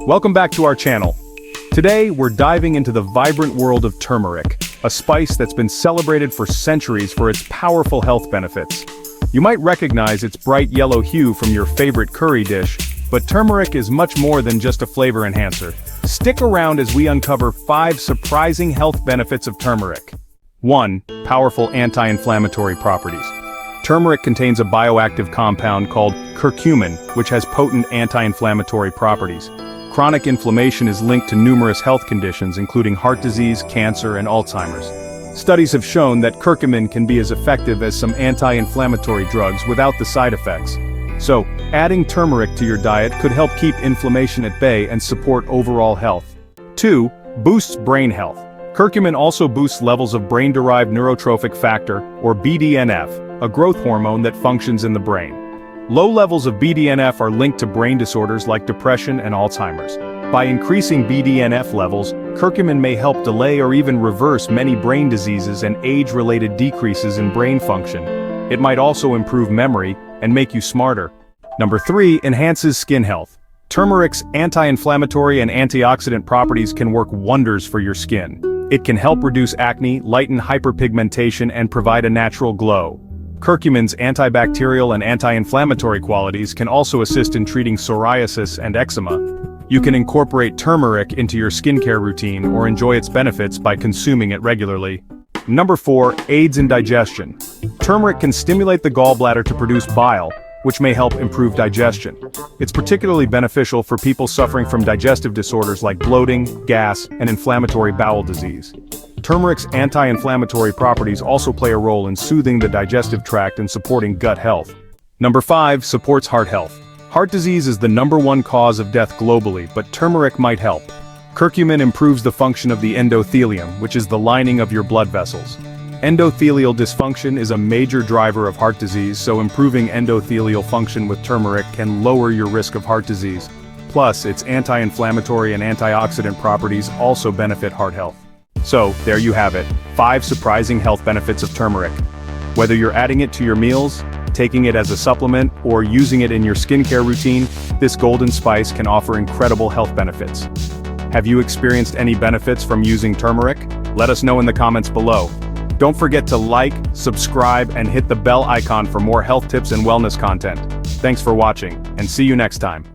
Welcome back to our channel. Today, we're diving into the vibrant world of turmeric, a spice that's been celebrated for centuries for its powerful health benefits. You might recognize its bright yellow hue from your favorite curry dish, but turmeric is much more than just a flavor enhancer. Stick around as we uncover 5 surprising health benefits of turmeric. 1. Powerful anti-inflammatory properties. Turmeric contains a bioactive compound called curcumin, which has potent anti-inflammatory properties. Chronic inflammation is linked to numerous health conditions including heart disease, cancer, and Alzheimer's. Studies have shown that curcumin can be as effective as some anti-inflammatory drugs without the side effects. So, adding turmeric to your diet could help keep inflammation at bay and support overall health. 2. Boosts brain health. Curcumin also boosts levels of brain-derived neurotrophic factor, or BDNF, a growth hormone that functions in the brain. Low levels of BDNF are linked to brain disorders like depression and Alzheimer's. By increasing BDNF levels, curcumin may help delay or even reverse many brain diseases and age-related decreases in brain function. It might also improve memory and make you smarter. Number 3. Enhances skin health. Turmeric's anti-inflammatory and antioxidant properties can work wonders for your skin. It can help reduce acne, lighten hyperpigmentation, and provide a natural glow. Curcumin's antibacterial and anti-inflammatory qualities can also assist in treating psoriasis and eczema. You can incorporate turmeric into your skincare routine or enjoy its benefits by consuming it regularly. Number 4. Aids in digestion. Turmeric can stimulate the gallbladder to produce bile, which may help improve digestion. It's particularly beneficial for people suffering from digestive disorders like bloating, gas, and inflammatory bowel disease. Turmeric's anti-inflammatory properties also play a role in soothing the digestive tract and supporting gut health. Number 5. Supports heart health. Heart disease is the #1 cause of death globally, but turmeric might help. Curcumin improves the function of the endothelium, which is the lining of your blood vessels. Endothelial dysfunction is a major driver of heart disease, so improving endothelial function with turmeric can lower your risk of heart disease. Plus, its anti-inflammatory and antioxidant properties also benefit heart health. So, there you have it, 5 surprising health benefits of turmeric. Whether you're adding it to your meals, taking it as a supplement, or using it in your skincare routine, this golden spice can offer incredible health benefits. Have you experienced any benefits from using turmeric? Let us know in the comments below. Don't forget to like, subscribe, and hit the bell icon for more health tips and wellness content. Thanks for watching, and see you next time.